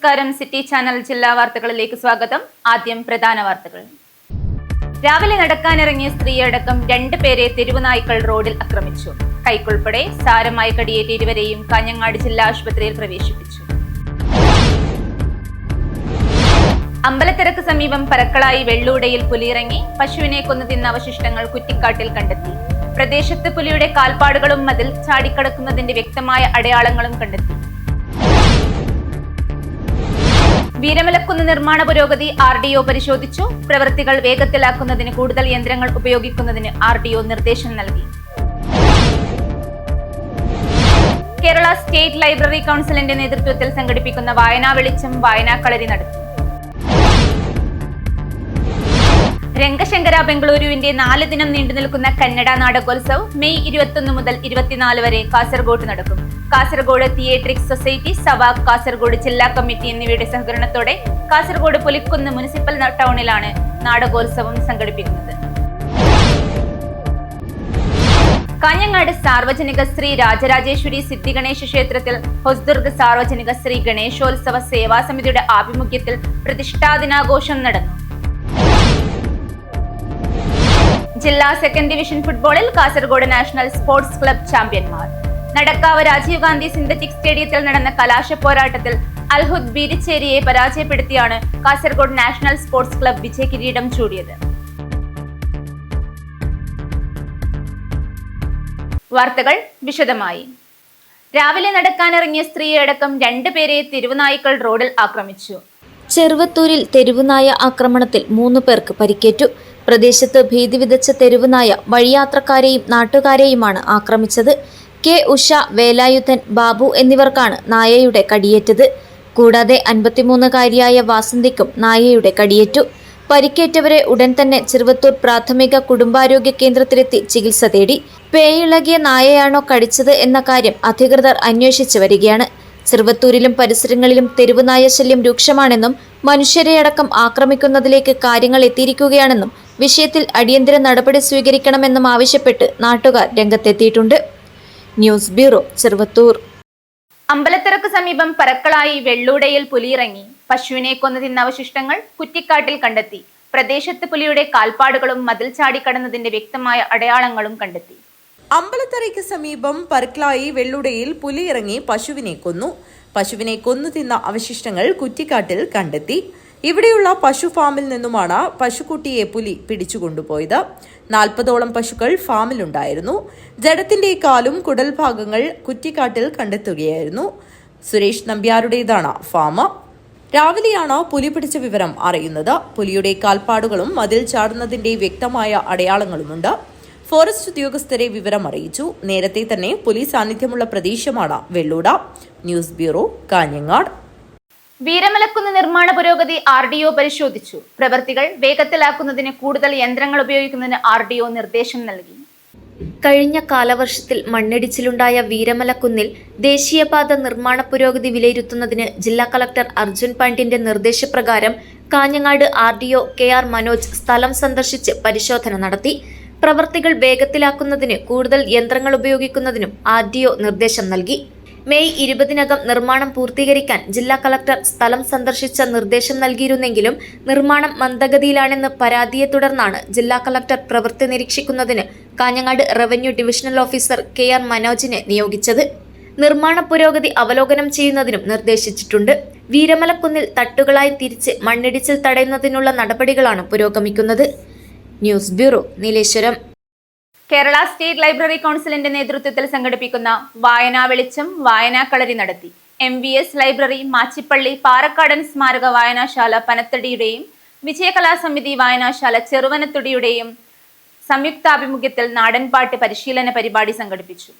നമസ്കാരം. City channel ജില്ലാ വാർത്തകളിലേക്ക് സ്വാഗതം. ആദ്യം പ്രധാന വാർത്തകൾ. രാവിലെ നടക്കാനിറങ്ങിയ സ്ത്രീയടക്കം 2 പേരെ തെരുവുനായ്ക്കൾ റോഡിൽ ആക്രമിച്ചു. കൈക്കുൾപ്പെടെ സാരമായി കടിയേറ്റ ഇരുവരെയും കാഞ്ഞങ്ങാട് ജില്ലാ ആശുപത്രിയിൽ പ്രവേശിപ്പിച്ചു. അമ്പലത്തറക്ക് സമീപം പറക്കളായി വെള്ളൂടയിൽ പുലിയിറങ്ങി. പശുവിനെ കൊന്നു തിന്ന അവശിഷ്ടങ്ങൾ കുറ്റിക്കാട്ടിൽ കണ്ടെത്തി. പ്രദേശത്ത് പുലിയുടെ കാൽപ്പാടുകളും മതിൽ ചാടിക്കടക്കുന്നതിന്റെ വ്യക്തമായ അടയാളങ്ങളും കണ്ടെത്തി. വീരമലക്കുന്ന് നിർമ്മാണ പുരോഗതി RDO പരിശോധിച്ചു. പ്രവൃത്തികൾ വേഗത്തിലാക്കുന്നതിന് കൂടുതൽ യന്ത്രങ്ങൾ ഉപയോഗിക്കുന്നതിന് RDO നിർദ്ദേശം നൽകി. കേരള സ്റ്റേറ്റ് ലൈബ്രറി കൗൺസിലിന്റെ നേതൃത്വത്തിൽ സംഘടിപ്പിക്കുന്ന വായനാ വെളിച്ചം വായനാക്കളരി നടത്തി. രംഗശങ്കര ബംഗളൂരുവിന്റെ 4 ദിനം നീണ്ടുനിൽക്കുന്ന കന്നഡ നാടകോത്സവ് മെയ് 21 മുതൽ 24 വരെ കാസർഗോഡ് നടക്കും. കാസർഗോഡ് തിയേട്രിക് സൊസൈറ്റി, സവാക് കാസർഗോഡ് ജില്ലാ കമ്മിറ്റി എന്നിവയുടെ സഹകരണത്തോടെ കാസർഗോഡ് പുലിക്കുന്ന് മുനിസിപ്പൽ ടൗണിലാണ് നാടകോത്സവം സംഘടിപ്പിക്കുന്നത്. കാഞ്ഞങ്ങാട് സാർവജനിക ശ്രീ രാജരാജേശ്വരി സിദ്ധിഗണേശ ക്ഷേത്രത്തിൽ ഹൊസ്ദുർഗ് സാർവജനിക ശ്രീ ഗണേശോത്സവ സേവാ സമിതിയുടെ ആഭിമുഖ്യത്തിൽ പ്രതിഷ്ഠാദിനാഘോഷം നടന്നു. ജില്ലാ സെക്കൻഡ് ഡിവിഷൻ ഫുട്ബോളിൽ കാസർഗോഡ് നാഷണൽ സ്പോർട്സ് ക്ലബ് ചാമ്പ്യന്മാർ. നടക്കാവ് രാജീവ് ഗാന്ധി സിന്തറ്റിക് സ്റ്റേഡിയത്തിൽ നടന്ന കലാശ പോരാട്ടത്തിൽ അൽഹുദ് ബീരിച്ചേരിയെ പരാജയപ്പെടുത്തിയാണ് കാസർഗോഡ് നാഷണൽ സ്പോർട്സ് ക്ലബ് വിജയകിരീടം ചൂടിയത്. വാർത്തകൾ വിശദമായി. രാവിലെ നടക്കാനിറങ്ങിയ സ്ത്രീയടക്കം 2 പേരെ തെരുവുനായ്ക്കൾ റോഡിൽ ആക്രമിച്ചു. ചെറുവത്തൂരിൽ തെരുവുനായ ആക്രമണത്തിൽ 3 പേർക്ക് പരിക്കേറ്റു. പ്രദേശത്ത് ഭീതി വിതച്ച തെരുവുനായ വഴിയാത്രക്കാരെയും നാട്ടുകാരെയുമാണ് ആക്രമിച്ചത്. കെ ഉഷ, വേലായുധൻ, ബാബു എന്നിവർക്കാണ് നായയുടെ കടിയേറ്റത്. കൂടാതെ 53-കാരിയായ വാസന്തിക്കും നായയുടെ കടിയേറ്റു. പരിക്കേറ്റവരെ ഉടൻ തന്നെ ചെറുവത്തൂർ പ്രാഥമിക കുടുംബാരോഗ്യ കേന്ദ്രത്തിലെത്തി ചികിത്സ തേടി. പേയിളകിയ നായയാണോ കടിച്ചത് എന്ന കാര്യം അധികൃതർ അന്വേഷിച്ചു വരികയാണ്. ചെറുവത്തൂരിലും പരിസരങ്ങളിലും തെരുവുനായ ശല്യം രൂക്ഷമാണെന്നും മനുഷ്യരെയടക്കം ആക്രമിക്കുന്നതിലേക്ക് കാര്യങ്ങൾ എത്തിയിരിക്കുകയാണെന്നും വിഷയത്തിൽ അടിയന്തര നടപടി സ്വീകരിക്കണമെന്നും ആവശ്യപ്പെട്ട് നാട്ടുകാർ രംഗത്തെത്തിയിട്ടുണ്ട്. News bureau, Cheruvathur. അമ്പലത്തറക്ക് സമീപം പറക്കളായി വെള്ളൂടയിൽ പുലിയിറങ്ങി. പശുവിനെ കൊന്നു തിന്ന അവശിഷ്ടങ്ങൾ കുറ്റിക്കാട്ടിൽ കണ്ടെത്തി. പ്രദേശത്ത് പുലിയുടെ കാൽപ്പാടുകളും മതിൽ ചാടിക്കടന്നതിന്റെ വ്യക്തമായ അടയാളങ്ങളും കണ്ടെത്തി. അമ്പലത്തറയ്ക്ക് സമീപം പറക്കളായി വെള്ളുടയിൽ പുലിയിറങ്ങി പശുവിനെ കൊന്നു തിന്ന അവശിഷ്ടങ്ങൾ കുറ്റിക്കാട്ടിൽ കണ്ടെത്തി. ഇവിടെയുള്ള പശു ഫാമിൽ നിന്നുമാണ് പശുക്കുട്ടിയെ പുലി പിടിച്ചുകൊണ്ടുപോയത്. 40ഓളം പശുക്കൾ ഫാമിലുണ്ടായിരുന്നു. ജഡത്തിന്റെ കാലും കുടൽ ഭാഗങ്ങൾ കുറ്റിക്കാട്ടിൽ കണ്ടെത്തുകയായിരുന്നു. സുരേഷ് നമ്പ്യാരുടേതാണ് ഫാം. രാവിലെയാണ് പുലി പിടിച്ച വിവരം അറിയുന്നത്. പുലിയുടെ കാൽപ്പാടുകളും മതിൽ ചാടുന്നതിന്റെ വ്യക്തമായ അടയാളങ്ങളുമുണ്ട്. ഫോറസ്റ്റ് ഉദ്യോഗസ്ഥരെ വിവരം അറിയിച്ചു. നേരത്തെ തന്നെ പുലി സാന്നിധ്യമുള്ള പ്രദേശമാണ് വെള്ളൂട. News bureau, Kanhangad. വീരമലക്കുന്ന് നിർമ്മാണ പുരോഗതി RDO പരിശോധിച്ചു. പ്രവൃത്തികൾ വേഗത്തിലാക്കുന്നതിന് കൂടുതൽ യന്ത്രങ്ങൾ ഉപയോഗിക്കുന്നതിന് RDO നിർദ്ദേശം നൽകി. കഴിഞ്ഞ കാലവർഷത്തിൽ മണ്ണിടിച്ചിലുണ്ടായ വീരമലക്കുന്നിൽ ദേശീയപാത നിർമ്മാണ പുരോഗതി വിലയിരുത്തുന്നതിന് ജില്ലാ കളക്ടർ അർജുൻ പാണ്ഡ്യന്റെ നിർദ്ദേശപ്രകാരം കാഞ്ഞങ്ങാട് RDO KR മനോജ് സ്ഥലം സന്ദർശിച്ച് പരിശോധന നടത്തി. പ്രവൃത്തികൾ വേഗത്തിലാക്കുന്നതിന് കൂടുതൽ യന്ത്രങ്ങൾ ഉപയോഗിക്കുന്നതിനും RDO നിർദ്ദേശം നൽകി. മെയ് 20-നകം നിർമ്മാണം പൂർത്തീകരിക്കാൻ ജില്ലാ കളക്ടർ സ്ഥലം സന്ദർശിച്ച നിർദ്ദേശം നൽകിയിരുന്നെങ്കിലും നിർമ്മാണം മന്ദഗതിയിലാണെന്ന് പരാതിയെ തുടർന്നാണ് ജില്ലാ കളക്ടർ പ്രവൃത്തി നിരീക്ഷിക്കുന്നതിന് Kanhangad revenue divisional officer KR മനോജിനെ നിയോഗിച്ചത്. നിർമ്മാണ പുരോഗതി അവലോകനം ചെയ്യുന്നതിനും നിർദ്ദേശിച്ചിട്ടുണ്ട്. വീരമലക്കുന്നിൽ തട്ടുകളായി തിരിച്ച് മണ്ണിടിച്ചിൽ തടയുന്നതിനുള്ള നടപടികളാണ് പുരോഗമിക്കുന്നത്. News bureau, Nileshwaram. Kerala state library കൗൺസിലിന്റെ നേതൃത്വത്തിൽ സംഘടിപ്പിക്കുന്ന വായനാ വെളിച്ചം വായനാക്കളരി നടത്തി. MVS ലൈബ്രറി, മാച്ചിപ്പള്ളി, പാറക്കാടൻ സ്മാരക വായനാശാല പനത്തടിയുടെയും വിജയകലാസമിതി വായനാശാല ചെറുവനത്തുടിയുടെയും സംയുക്താഭിമുഖ്യത്തിൽ നാടൻപാട്ട് പരിശീലന പരിപാടി സംഘടിപ്പിച്ചു.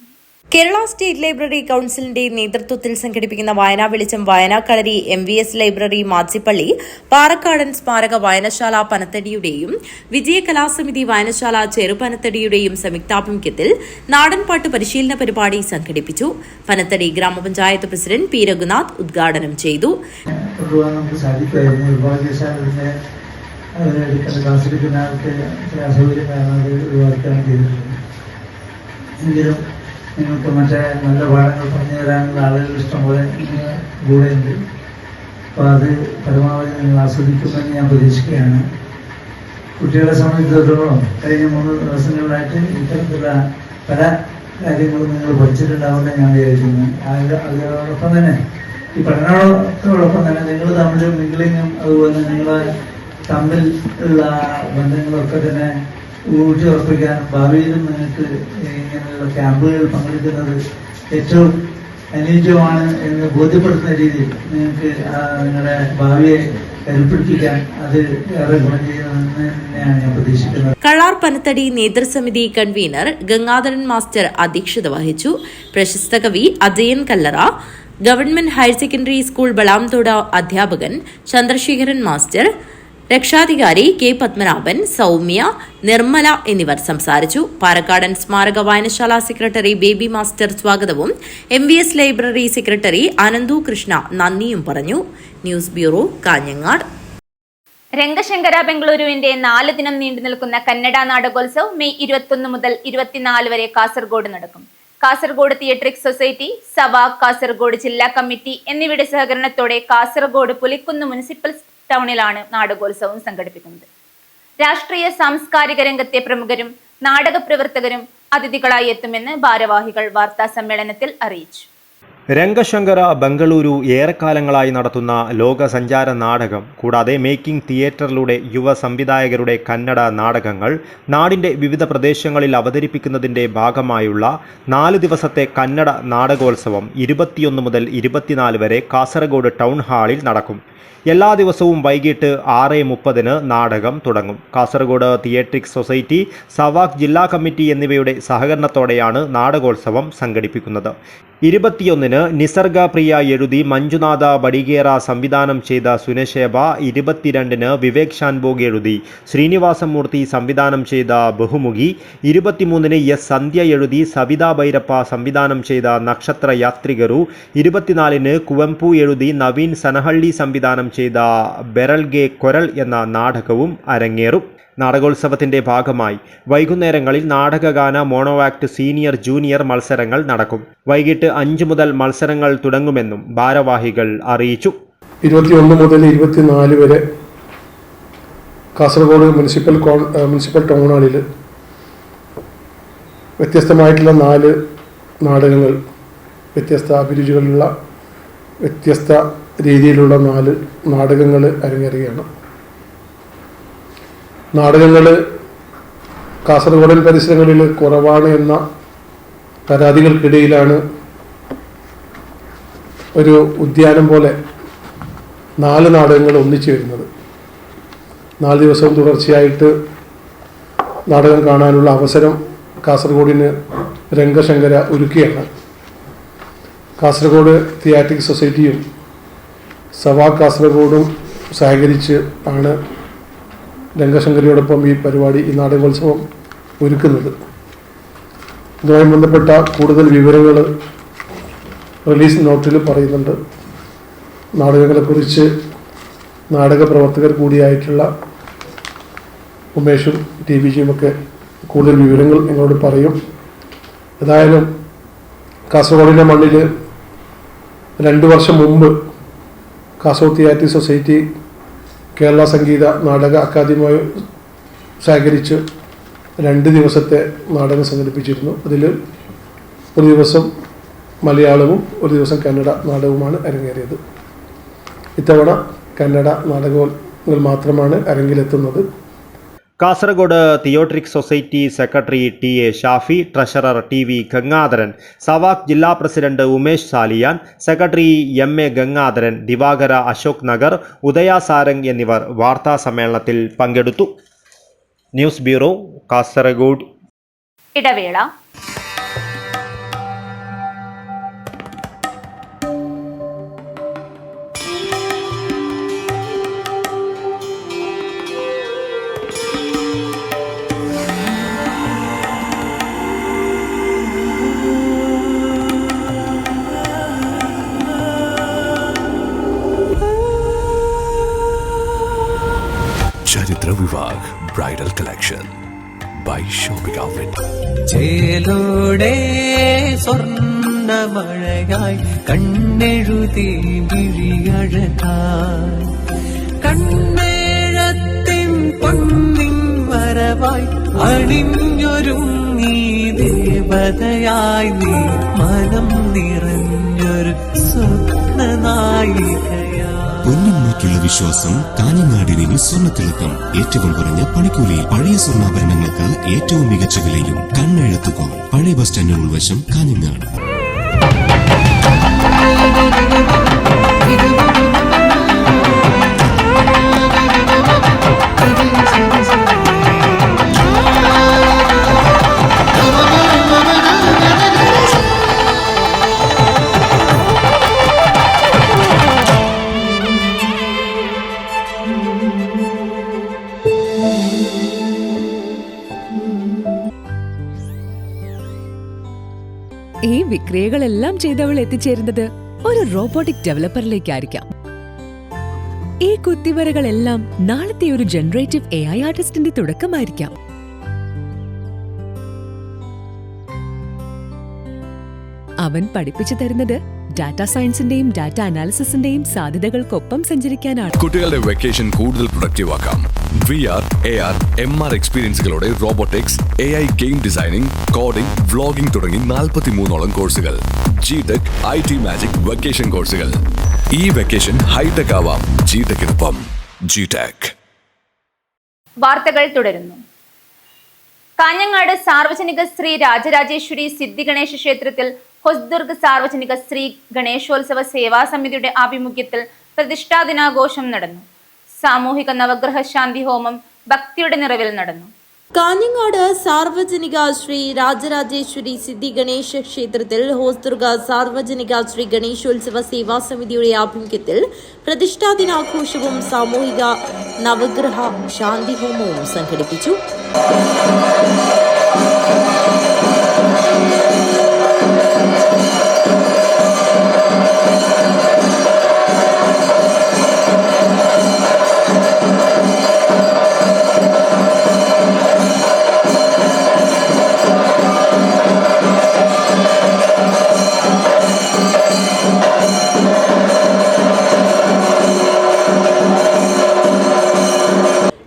കേരള സ്റ്റേറ്റ് ലൈബ്രറി കൗൺസിലിന്റെ നേതൃത്വത്തിൽ സംഘടിപ്പിക്കുന്ന വായനാ വെളിച്ചം വായനാക്കളരി MVS ലൈബ്രറി, മാച്ചിപ്പള്ളി, പാറക്കാടൻ സ്മാരക വായനശാല പനത്തടിയുടെയും വിജയകലാസമിതി വായനശാല ചെറുപനത്തടിയുടെയും സംയുക്താഭിമുഖ്യത്തിൽ നാടൻപാട്ട് പരിശീലന പരിപാടി സംഘടിപ്പിച്ചു. പനത്തടി ഗ്രാമപഞ്ചായത്ത് പ്രസിഡന്റ് P. രഘുനാഥ് ഉദ്ഘാടനം ചെയ്തു. നിങ്ങൾക്ക് മറ്റേ നല്ല പാഠങ്ങൾ പറഞ്ഞു തരാനുള്ള ആളുകൾ ഇഷ്ടംപോലെ കൂടെയുണ്ട്. അപ്പോൾ അത് പരമാവധി നിങ്ങൾ ആസ്വദിക്കുമെന്ന് ഞാൻ പ്രതീക്ഷിക്കുകയാണ്. കുട്ടികളെ സംബന്ധിച്ചിടത്തോളം കഴിഞ്ഞ 3 ദിവസങ്ങളിലായിട്ട് ഇത്തരത്തിലുള്ള പല കാര്യങ്ങളും നിങ്ങൾ പഠിച്ചിട്ടുണ്ടാവുമെന്ന് ഞാൻ വിചാരിക്കുന്നു. അതോടൊപ്പം തന്നെ ഈ പഠനത്തോടൊപ്പം തന്നെ നിങ്ങൾ തമ്മിൽ മിങ്കിളിങ്ങും അതുപോലെ നിങ്ങൾ തമ്മിൽ ഉള്ള ബന്ധങ്ങളൊക്കെ തന്നെ ഊട്ടിയുറപ്പിക്കാൻ ഭാവിയിലും നിങ്ങൾക്ക് ഇങ്ങനെയുള്ള ക്യാമ്പുകളിൽ പങ്കെടുക്കുന്നത് ഏറ്റവും അനുയോജ്യമാണ് എന്ന് ബോധ്യപ്പെടുത്തുന്ന രീതിയിൽ നിങ്ങൾക്ക് നിങ്ങളുടെ ഭാവിയെ കരുപ്പിടിപ്പിക്കാൻ അത് ഏറെ ഗുണം ചെയ്യുമെന്ന് തന്നെയാണ് ഞാൻ പ്രതീക്ഷിക്കുന്നത്. കള്ളാർ പനത്തടി നേതൃസമിതി കൺവീനർ ഗംഗാധരൻ മാസ്റ്റർ അധ്യക്ഷത വഹിച്ചു. പ്രശസ്ത കവി Ajayan Kallara, government higher secondary school Balamthode അധ്യാപകൻ ചന്ദ്രശേഖരൻ മാസ്റ്റർ, രക്ഷാധികാരി കെ പത്മനാഭൻ, സൗമ്യ, നിർമ്മല എന്നിവർ സംസാരിച്ചു. പാലക്കാടൻ സ്മാരക വായനശാല സെക്രട്ടറി ബേബി മാസ്റ്റർ സ്വാഗതവും MVS library secretary Ananthu Krishna നന്ദിയും പറഞ്ഞു. News bureau, Kanhangad. രംഗശങ്കര ബംഗളൂരുവിന്റെ 4 ദിനം നീണ്ടുനിൽക്കുന്ന കന്നഡ നാടകോത്സവ് മെയ് 21 മുതൽ 24 വരെ കാസർഗോഡ് നടക്കും. കാസർഗോഡ് തിയേറ്ററിക് സൊസൈറ്റി, സവാക് കാസർഗോഡ് ജില്ലാ കമ്മിറ്റി എന്നിവയുടെ സഹകരണത്തോടെ കാസർഗോഡ് പുലിക്കുന്ന് മുനിസിപ്പൽ ടൗണിലാണ് നാടകോത്സവം സംഘടിപ്പിക്കുന്നത്. രാഷ്ട്രീയ സാംസ്കാരിക രംഗത്തെ പ്രമുഖരും നാടക പ്രവർത്തകരും അതിഥികളായി എത്തുമെന്ന് ഭാരവാഹികൾ വാർത്താ സമ്മേളനത്തിൽ അറിയിച്ചു. രംഗശങ്കര ബംഗളൂരു ഏറെക്കാലങ്ങളായി നടത്തുന്ന ലോക സഞ്ചാര നാടകം കൂടാതെ മേക്കിംഗ് തിയേറ്ററിലൂടെ യുവ സംവിധായകരുടെ കന്നഡ നാടകങ്ങൾ നാടിൻ്റെ വിവിധ പ്രദേശങ്ങളിൽ അവതരിപ്പിക്കുന്നതിൻ്റെ ഭാഗമായുള്ള 4 ദിവസത്തെ കന്നഡ നാടകോത്സവം 21 മുതൽ 24 വരെ കാസർഗോഡ് ടൗൺ ഹാളിൽ നടക്കും. എല്ലാ ദിവസവും വൈകിട്ട് 6:30 നാടകം തുടങ്ങും. കാസർഗോഡ് തിയേറ്ററിക് സൊസൈറ്റി, സവാക് ജില്ലാ കമ്മിറ്റി എന്നിവയുടെ സഹകരണത്തോടെയാണ് നാടകോത്സവം സംഘടിപ്പിക്കുന്നത്. 21 നിസർഗ പ്രിയ എഴുതി മഞ്ജുനാഥ ബഡിഗേറ സംവിധാനം ചെയ്ത സുനശേബ, 22 വിവേക് ഷാൻബോഗ് എഴുതി ശ്രീനിവാസമൂർത്തി സംവിധാനം ചെയ്ത ബഹുമുഖി, 23 എസ് സന്ധ്യ എഴുതി സവിതാ ഭൈരപ്പ സംവിധാനം ചെയ്ത നക്ഷത്ര യാത്രികരു, 24 കുവംപു എഴുതി നവീൻ സനഹള്ളി സംവിധാനം ചെയ്ത ബെരൽഗെ കൊരൽ എന്ന നാടകവും അരങ്ങേറും. നാടകോത്സവത്തിൻ്റെ ഭാഗമായി വൈകുന്നേരങ്ങളിൽ നാടകഗാന, മോണോ ആക്ട്, സീനിയർ ജൂനിയർ മത്സരങ്ങൾ നടക്കും. വൈകിട്ട് 5 മുതൽ മത്സരങ്ങൾ തുടങ്ങുമെന്നും ഭാരവാഹികൾ അറിയിച്ചു. 21 മുതൽ 24 വരെ കാസർഗോഡ് മുനിസിപ്പൽ ടൗൺ ഹാളിൽ വ്യത്യസ്തമായിട്ടുള്ള 4 നാടകങ്ങൾ, വ്യത്യസ്ത അഭിരുചികളുള്ള വ്യത്യസ്ത രീതിയിലുള്ള 4 നാടകങ്ങൾ അരങ്ങേറുകയാണ്. നാടകങ്ങൾ കാസർഗോഡൻ പരിസരങ്ങളിൽ കുറവാണ് എന്ന പരാതികൾക്കിടയിലാണ് ഒരു ഉദ്യാനം പോലെ 4 നാടകങ്ങൾ ഒന്നിച്ചു വരുന്നത്. 4 ദിവസവും തുടർച്ചയായിട്ട് നാടകം കാണാനുള്ള അവസരം കാസർഗോഡിന് രംഗശങ്കര ഒരുക്കുകയാണ്. കാസർഗോഡ് തിയേറ്ററിക് സൊസൈറ്റിയും സവാക് കാസർഗോഡും സഹകരിച്ച് ആണ് രംഗശങ്കരയോടൊപ്പം ഈ പരിപാടി, ഈ നാടകോത്സവം ഒരുക്കുന്നത്. ഇതുമായി ബന്ധപ്പെട്ട കൂടുതൽ വിവരങ്ങൾ റിലീസ് നോട്ടിൽ പറയുന്നുണ്ട്. നാടകങ്ങളെക്കുറിച്ച് നാടക പ്രവർത്തകർ കൂടിയായിട്ടുള്ള ഉമേഷും TVജിയും ഒക്കെ കൂടുതൽ വിവരങ്ങൾ നിങ്ങളോട് പറയും. ഏതായാലും കാസർഗോഡിൻ്റെ മണ്ണിൽ 2 വർഷം മുമ്പ് കാസർഗോഡ് തിയേറ്ററിക് സൊസൈറ്റി കേരള സംഗീത നാടക അക്കാദമിയുമായി സഹകരിച്ച് 2 ദിവസത്തെ നാടകം സംഘടിപ്പിച്ചിരുന്നു. അതിൽ ഒരു ദിവസം മലയാളവും ഒരു ദിവസം കന്നഡ നാടകവുമാണ് അരങ്ങേറിയത്. ഇത്തവണ കന്നഡ നാടകങ്ങൾ മാത്രമാണ് അരങ്ങിലെത്തുന്നത്. Kasaragod theatric society secretary TA Shafi, treasurer TV Gangadharan, Savak ജില്ലാ president Umesh Saliyan, secretary MA Gangadharan, Divakara Ashok Nagar, Udaya Sarang എന്നിവർ വാർത്താ സമ്മേളനത്തിൽ പങ്കെടുത്തു. News bureau, Kasaragod. ഇടവേള. Charithra Vivah bridal collection by shopping outlet. ചേലോടെ സ്വർണ്ണ സ്വർണ്ണമഴയായി കണ്ണെഴുതി വിഴിയഴകായി കണ്ണേഴത്തിൻ പൊന്നിൻ വരവായി അണിഞ്ഞൊരുങ്ങി ദേവതയായി നീ മനം നിറഞ്ഞൊരു സ്വപ്നനായികയായി. പൊന്നിന്മേറ്റുള്ള വിശ്വാസം കാഞ്ഞങ്ങാടിന് സ്വർണ്ണത്തിളക്കം. ഏറ്റവും കുറഞ്ഞ പണിക്കൂലിയിൽ പഴയ സ്വർണ്ണാഭരണങ്ങൾക്ക് ഏറ്റവും മികച്ച വിലയും കണ്ണെഴുത്തുകോ. പഴയ ബസ് സ്റ്റാൻഡിന് ഉൾവശം കാഞ്ഞങ്ങാട്. ഈ വിക്രിയകളെല്ലാം ചെയ്തവൾ എത്തിച്ചേരുന്നത് ഒരു റോബോട്ടിക് ഡെവലപ്പറിലേക്കായിരിക്കാം. ഈ കുത്തിവരകളെല്ലാം നാളത്തെ ഒരു ജനറേറ്റീവ് AI ആർട്ടിസ്റ്റിന്റെ തുടക്കമായിരിക്കാം. അവൻ പഠിപ്പിച്ചു തരുന്നത് ഡാറ്റാ സയൻസിന്റെയും ഡാറ്റ അനാലിസിസിന്റെയും സാധ്യതകൾക്കൊപ്പം സഞ്ചരിക്കാനാണ്. കുട്ടികളുടെ വെക്കേഷൻ കൂടുതൽ പ്രൊഡക്റ്റീവ് ആക്കാം. VR, AR, MR എക്സ്പീരിയൻസുകളോടെ robotics, AI game designing, coding, vlogging തുടങ്ങി 43ഓളം കോഴ്സുകൾ. GTech, IT മാജിക് വെക്കേഷൻ കോഴ്സുകൾ. ഈ വെക്കേഷൻ ഹൈടെക് ആവാം GTechനൊപ്പം. GTech. വാർത്തകൾ തുടരുന്നു. കാഞ്ഞങ്ങാട് സാർവജനിക ശ്രീ രാജരാജേശ്വരി സിദ്ധി ഗണേശ ക്ഷേത്രത്തിൽ ഹൊസ്ദുർഗ് സാർവജനിക ശ്രീ ഗണേശോത്സവ സേവാ സമിതിയുടെ ആഭിമുഖ്യത്തിൽ പ്രതിഷ്ഠാ ദിനാഘോഷം നടന്നു. സാമൂഹിക നവഗ്രഹ ശാന്തി ഹോമം ഭക്തിയുടെ നിറവിൽ നടന്നു. കാഞ്ഞങ്ങാട് സാർവജനിക ശ്രീ രാജരാജേശ്വരി സിദ്ധി ഗണേശ ക്ഷേത്രത്തിൽ ഹോസ്ദുർഗ സാർവജനിക ശ്രീ ഗണേശോത്സവ സേവാ സമിതിയുടെ ആഭിമുഖ്യത്തിൽ പ്രതിഷ്ഠാ ദിനാഘോഷവും സാമൂഹിക നവഗ്രഹ ശാന്തി ഹോമവും സംഘടിപ്പിച്ചു.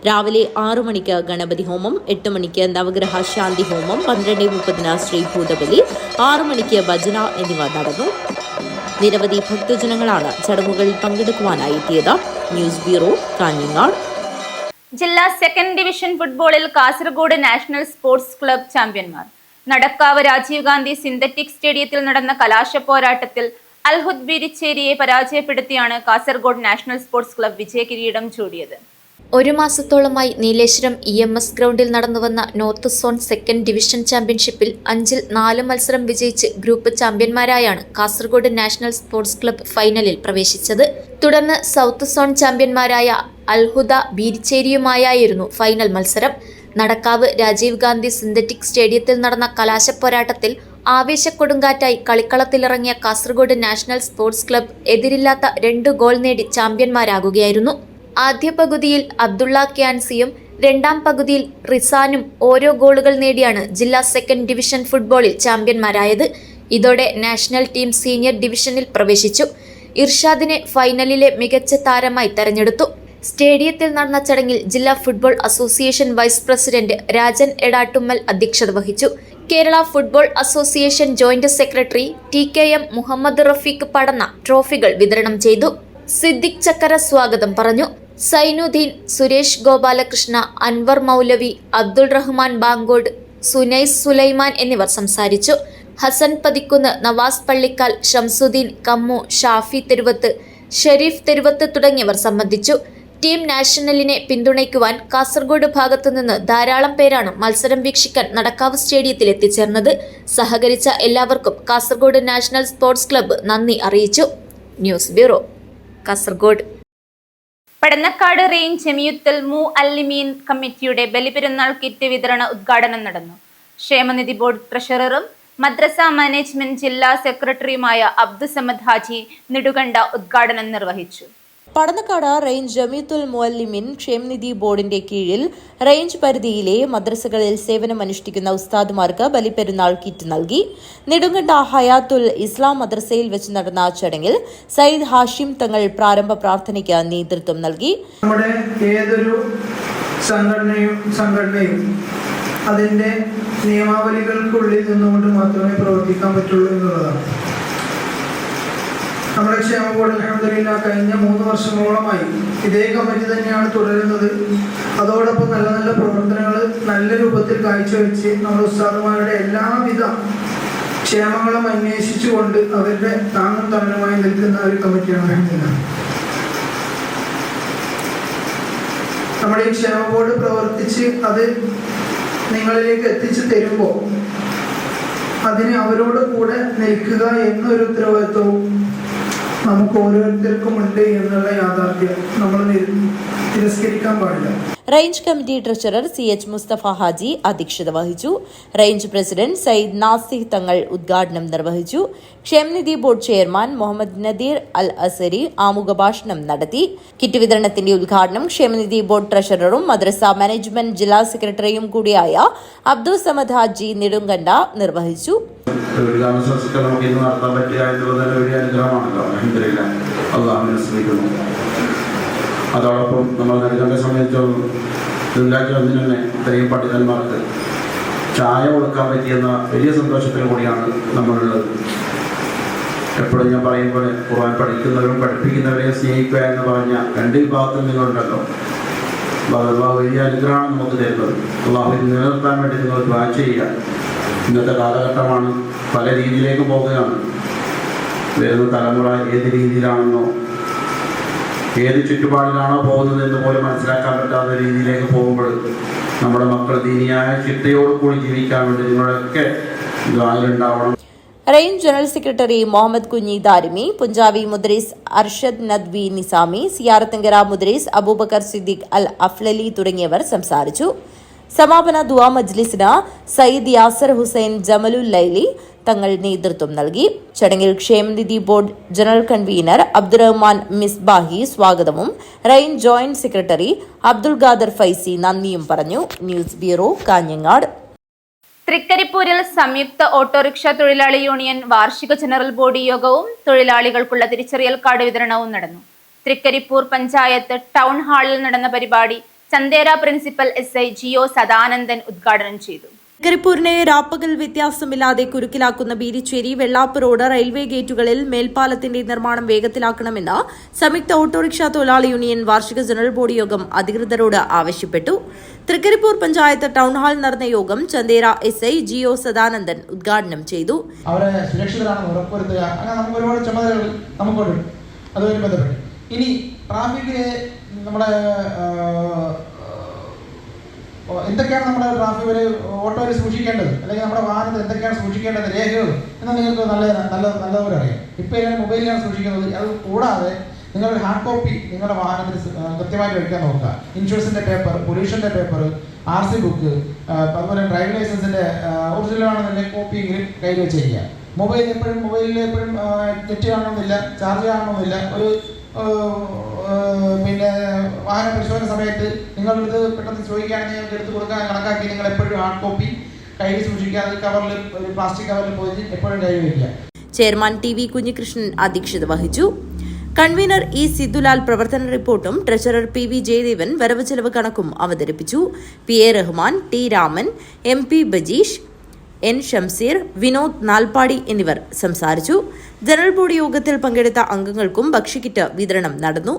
രാവിലെ 6 മണിക്ക് ഗണപതി ഹോമം, 8 മണിക്ക് നവഗ്രഹ ശാന്തി ഹോമം, 12:30 ശ്രീ ഭൂതബലി, 6 മണിക്ക് ഭജന എന്നിവ നടന്നു. നിരവധി ഭക്തജനങ്ങളാണ് ചടങ്ങുകളിൽ പങ്കെടുക്കുവാനായി എത്തിയത്. News bureau, Kanhangad. ജില്ലാ സെക്കൻഡ് ഡിവിഷൻ ഫുട്ബോളിൽ കാസർഗോഡ് നാഷണൽ സ്പോർട്സ് ക്ലബ് ചാമ്പ്യന്മാർ. നടക്കാവ് രാജീവ് ഗാന്ധി സിന്തറ്റിക് സ്റ്റേഡിയത്തിൽ നടന്ന കലാശ പോരാട്ടത്തിൽ അൽഹുദ് ബീരിച്ചേരിയെ പരാജയപ്പെടുത്തിയാണ് കാസർഗോഡ് നാഷണൽ സ്പോർട്സ് ക്ലബ് വിജയകിരീടം ചൂടിയത്. ഒരു മാസത്തോളമായി നീലേശ്വരം EMS ഗ്രൗണ്ടിൽ നടന്നുവന്ന നോർത്ത് സോൺ സെക്കൻഡ് ഡിവിഷൻ ചാമ്പ്യൻഷിപ്പിൽ 5-ൽ 4 മത്സരം വിജയിച്ച് ഗ്രൂപ്പ് ചാമ്പ്യന്മാരായാണ് കാസർഗോഡ് നാഷണൽ സ്പോർട്സ് ക്ലബ് ഫൈനലിൽ പ്രവേശിച്ചത്. തുടർന്ന് സൗത്ത് സോൺ ചാമ്പ്യന്മാരായ അൽഹുദ ബീരിച്ചേരിയുമായായിരുന്നു ഫൈനൽ മത്സരം. നടക്കാവ് രാജീവ് ഗാന്ധി സിന്തറ്റിക് സ്റ്റേഡിയത്തിൽ നടന്ന കലാശപ്പോരാട്ടത്തിൽ ആവേശക്കൊടുങ്കാറ്റായി കളിക്കളത്തിലിറങ്ങിയ കാസർഗോഡ് നാഷണൽ സ്പോർട്സ് ക്ലബ് എതിരില്ലാത്ത 2 ഗോൾ നേടി ചാമ്പ്യന്മാരാകുകയായിരുന്നു. ആദ്യ പകുതിയിൽ അബ്ദുള്ള ക്യാൻസിയും രണ്ടാം പകുതിയിൽ റിസാനും ഓരോ ഗോളുകൾ നേടിയാണ് ജില്ലാ സെക്കൻഡ് ഡിവിഷൻ ഫുട്ബോളിൽ ചാമ്പ്യന്മാരായത്. ഇതോടെ നാഷണൽ ടീം സീനിയർ ഡിവിഷനിൽ പ്രവേശിച്ചു. ഇർഷാദിനെ ഫൈനലിലെ മികച്ച താരമായി തെരഞ്ഞെടുത്തു. സ്റ്റേഡിയത്തിൽ നടന്ന ചടങ്ങിൽ ജില്ലാ football association vice president Rajan Edattummal അധ്യക്ഷത വഹിച്ചു. Kerala football association joint secretary TKM Muhammad Rafeeq Padanna ട്രോഫികൾ വിതരണം ചെയ്തു. സിദ്ദിഖ് ചക്കര സ്വാഗതം പറഞ്ഞു. സൈനുദ്ദീൻ, സുരേഷ് ഗോപാലകൃഷ്ണ, അൻവർ മൗലവി, അബ്ദുൾ റഹ്മാൻ ബാങ്കോട്, സുനൈസ് സുലൈമാൻ എന്നിവർ സംസാരിച്ചു. ഹസൻ പതിക്കുന്ന്, നവാസ് പള്ളിക്കാൽ, ഷംസുദ്ദീൻ കമ്മു, ഷാഫി തെരുവത്ത്, ഷെരീഫ് തെരുവത്ത് തുടങ്ങിയവർ സംബന്ധിച്ചു. ടീം നാഷണലിനെ പിന്തുണയ്ക്കുവാൻ കാസർഗോഡ് ഭാഗത്തുനിന്ന് ധാരാളം പേരാണ് മത്സരം വീക്ഷിക്കാൻ നടക്കാവ് സ്റ്റേഡിയത്തിൽ എത്തിച്ചേർന്നത്. സഹകരിച്ച എല്ലാവർക്കും കാസർഗോഡ് നാഷണൽ സ്പോർട്സ് ക്ലബ്ബ് നന്ദി അറിയിച്ചു. News bureau, Kasaragod. Padannakkad range Jamiyyathul Muallimeen കമ്മിറ്റിയുടെ ബലിപെരുന്നാൾ കിറ്റ് വിതരണ ഉദ്ഘാടനം നടന്നു. ക്ഷേമനിധി ബോർഡ് ട്രഷററും മദ്രസ മാനേജ്മെന്റ് ജില്ലാ സെക്രട്ടറിയുമായ അബ്ദുസമദ് ഹാജി നെടുകണ്ട ഉദ്ഘാടനം നിർവഹിച്ചു. പടന്നക്കാട് റേഞ്ച് ജമീത്തുൽ മുഅല്ലിമീൻ ക്ഷേമനിധി ബോർഡിന്റെ കീഴിൽ റേഞ്ച് പരിധിയിലെ മദ്രസകളിൽ സേവനമനുഷ്ഠിക്കുന്ന ഉസ്താദുമാർക്ക് ബലിപ്പെരുന്നാൾ കിറ്റ് നൽകി. നെടുങ്കണ്ട ഹയാത്തുൽ ഇസ്ലാം മദ്രസയിൽ വെച്ച് നടന്ന ചടങ്ങിൽ സയ്യിദ് ഹാഷിം തങ്ങൾ പ്രാരംഭ പ്രാർത്ഥനയ്ക്ക് നേതൃത്വം നൽകി. നമ്മുടെ ഏതൊരു സംഘടനയും അതിന്റെ നിയമാവലികൾക്കുള്ളിൽ നിന്നുകൊണ്ട് മാത്രമേ പ്രവർത്തിക്കാൻ പറ്റുള്ളൂ എന്നുള്ളതാണ്. നമ്മുടെ ക്ഷേമ ബോർഡ് അൽഹംദുലില്ലാഹ് കഴിഞ്ഞ 3 വർഷങ്ങളോളമായി ഇതേ കമ്മിറ്റി തന്നെയാണ് തുടരുന്നത്. അതോടൊപ്പം നല്ല നല്ല പ്രവർത്തനങ്ങൾ നല്ല രൂപത്തിൽ കാഴ്ചവെച്ച് നമ്മുടെ ഉസ്താദുമാരുടെ എല്ലാവിധ ക്ഷേമങ്ങളും അന്വേഷിച്ചുകൊണ്ട് അവരുടെ താങ്ങും തണലുമായി നിൽക്കുന്ന ഒരു കമ്മിറ്റിയാണ് അൽഹംദുലില്ലാഹ്. നമ്മുടെ ഈ ക്ഷേമ ബോർഡ് പ്രവർത്തിച്ച് അത് നിങ്ങളിലേക്ക് എത്തിച്ചു തരുമ്പോൾ അതിന് അവരോട് കൂടെ നിൽക്കുക എന്നൊരു ഉത്തരവാദിത്വവും നമുക്ക് ഓരോരുത്തർക്കും ഉണ്ട് എന്നുള്ള യാഥാർത്ഥ്യം നമ്മൾ തിരസ്കരിക്കാൻ പാടില്ല. Range committee treasurer CH Mustafa Haji അധ്യക്ഷത വഹിച്ചു. റേഞ്ച് പ്രസിഡന്റ് സയ്യിദ് നാസിഹ് തങ്ങൾ ഉദ്ഘാടനം നിർവഹിച്ചു. ക്ഷേമനിധി ബോർഡ് ചെയർമാൻ മുഹമ്മദ് നദീർ അൽ അസരി ആമുഖ ഭാഷണം നടത്തി. കിറ്റ് വിതരണത്തിന്റെ ഉദ്ഘാടനം ക്ഷേമനിധി ബോർഡ് ട്രഷററും മദ്രസ മാനേജ്മെന്റ് ജില്ലാ സെക്രട്ടറിയും കൂടിയായ അബ്ദുൾ സമദ് ഹാജി നെടുങ്കണ്ട നിർവഹിച്ചു. നമുക്ക് ഇന്ന് നടത്താൻ പറ്റുക എന്നുള്ളത് വലിയ അനുഗ്രഹമാണല്ലോ. അൽഹംദുലില്ലാഹ് അല്ലാഹുവിനെ സ്തുതിക്കുന്നു. അതോടൊപ്പം നമ്മൾ നെടുങ്കണ്ടയെ സംബന്ധിച്ചോളം ഉണ്ടാക്കി വന്നതിന് തന്നെ ഇത്രയും പണ്ഡിതന്മാർക്ക് ചായ കൊടുക്കാൻ പറ്റിയെന്ന വലിയ സന്തോഷത്തിൽ കൂടിയാണ് നമ്മളുള്ളത്. എപ്പോഴും ഞാൻ പറയും പോലെ ഖുർആൻ പഠിക്കുന്നവരും പഠിപ്പിക്കുന്നവരെയും സ്നേഹിക്കുക എന്ന് പറഞ്ഞ 2 വിഭാഗത്തിൽ നിങ്ങളുണ്ടല്ലോ. അല്ലാഹു വലിയ അനുഗ്രഹമാണ് നമുക്ക് തരുന്നത്. അല്ലാഹുവിനെ നിലനിർത്താൻ വേണ്ടി നിങ്ങൾ ദുആ ചെയ്യുക. ഇന്നത്തെ കാലഘട്ടമാണ്, പല രീതിയിലേക്ക് പോകുകയാണ്. വരുന്ന തലമുറ ഏത് രീതിയിലാണെന്നോ ഏത് ചുറ്റുപാടിലാണോ പോകുന്നത് എന്ന് പോലും മനസ്സിലാക്കാൻ പറ്റാത്ത രീതിയിലേക്ക് പോകുമ്പോൾ നമ്മുടെ മക്കൾ ദീനിയായ ചിട്ടയോടുകൂടി ജീവിക്കാൻ വേണ്ടി നിങ്ങളൊക്കെ ദുആയിലുണ്ടാവണം. Range general secretary Muhammad Kunhi Darimi, Punchavi മുദ്രീസ് Arshad Nadvi Nizami, സിയാറത്തങ്കര മുദ്രീസ് Abubakar Siddique അൽ അഫ്ലലി തുടങ്ങിയവർ സംസാരിച്ചു. സമാപന ദുആ മജ്ലിസിന് സയ്യിദ് യാസർ ഹുസൈൻ ജമലുൽ ലൈലി തങ്ങൾ നേതൃത്വം നൽകി. ചടങ്ങിൽ ക്ഷേമനിധി board general convener Abdurahman Misbahi സ്വാഗതവും range joint secretary Abdul Khader Faizy നന്ദിയും പറഞ്ഞു. News bureau, Kanhangad. തൃക്കരിപ്പൂരിൽ സംയുക്ത ഓട്ടോറിക്ഷ തൊഴിലാളി യൂണിയൻ വാർഷിക ജനറൽ ബോഡി യോഗവും തൊഴിലാളികൾക്കുള്ള തിരിച്ചറിയൽ കാർഡ് വിതരണവും നടന്നു. തൃക്കരിപ്പൂർ പഞ്ചായത്ത് ടൗൺ ഹാളിൽ നടന്ന പരിപാടി Chandera principal SI GO Sadanandan ഉദ്ഘാടനം ചെയ്തു. തൃക്കരിപ്പൂരിനെ രാപ്പകൽ വ്യത്യാസമില്ലാതെ കുരുക്കിലാക്കുന്ന ബീരിച്ചേരി വെള്ളാപ്പ് റോഡ് റെയിൽവേ ഗേറ്റുകളിൽ മേൽപ്പാലത്തിന്റെ നിർമ്മാണം വേഗത്തിലാക്കണമെന്ന് സംയുക്ത ഓട്ടോറിക്ഷ തൊഴിലാളി യൂണിയൻ വാർഷിക ജനറൽ ബോഡി യോഗം അധികൃതരോട് ആവശ്യപ്പെട്ടു. തൃക്കരിപ്പൂർ പഞ്ചായത്ത് ടൗൺ ഹാളിൽ നടന്ന യോഗം ചന്ദേര SI GO സദാനന്ദൻ ഉദ്ഘാടനം ചെയ്തു. അവരെ സുരക്ഷിതരാണെന്ന് ഉറപ്പുവരുത്തുക, അങ്ങനെ നമുക്ക് ഒരുപാട് ചുമതലകൾ നമുക്കുണ്ട്. അതുമായി ബന്ധപ്പെട്ട് ഇനി ട്രാഫിക്കിലെ നമ്മുടെ എന്തൊക്കെയാണ് നമ്മുടെ ട്രാഫിക് ഒരു ഓട്ടോയിൽ സൂക്ഷിക്കേണ്ടത്, അല്ലെങ്കിൽ നമ്മുടെ വാഹനത്തിൽ എന്തൊക്കെയാണ് സൂക്ഷിക്കേണ്ടത് രേഖകൾ എന്ന് നിങ്ങൾക്ക് നല്ലപോലെ അറിയാം. ഇപ്പോൾ ഞാൻ മൊബൈലിലാണ് സൂക്ഷിക്കുന്നത്. അത് കൂടാതെ നിങ്ങളുടെ ഹാർഡ് കോപ്പി നിങ്ങളുടെ വാഹനത്തിൽ കൃത്യമായിട്ട് വയ്ക്കാൻ നോക്കുക. ഇൻഷുറൻസിൻ്റെ പേപ്പർ, പൊല്യൂഷൻ്റെ പേപ്പർ, RC ബുക്ക്, അതുപോലെ ഡ്രൈവിംഗ് ലൈസൻസിൻ്റെ ഒറിജിനലാണെന്നുണ്ടെങ്കിൽ കോപ്പിയെങ്കിലും കയ്യിൽ വെച്ച് ചെയ്യുക. മൊബൈലിൽ എപ്പോഴും നെറ്റ് കാണണമെന്നില്ല, ചാർജ് കാണണമെന്നില്ല. ഒരു പിന്നെ വാഹന പരിശോധന സമയത്ത് നിങ്ങളിത് പെട്ടെന്ന് ചോദിക്കുകയാണെങ്കിൽ നിങ്ങൾക്ക് എടുത്ത് കൊടുക്കാൻ കണക്കാക്കി നിങ്ങൾ എപ്പോഴും ഹാർഡ് കോപ്പി കയ്യിൽ സൂക്ഷിക്കാതെ കവറിൽ, ഒരു പ്ലാസ്റ്റിക് കവറിൽ പോയി എപ്പോഴും കയ്യിൽ വയ്ക്കുക. ചെയർമാൻ TV കുഞ്ഞികൃഷ്ണൻ അധ്യക്ഷത വഹിച്ചു. കൺവീനർ E സിദ്ദുലാൽ പ്രവർത്തന റിപ്പോർട്ടും ട്രഷറർ PV ജയദേവൻ വരവ് ചെലവ് കണക്കും അവതരിപ്പിച്ചു. PA Rahman, T Raman, MP Bajeesh, N Shamseer, Vinod Nalpadi എന്നിവർ സംസാരിച്ചു. ജനറൽ ബോഡി യോഗത്തിൽ പങ്കെടുത്ത അംഗങ്ങൾക്കും ഭക്ഷ്യക്കിറ്റ് വിതരണം നടന്നു.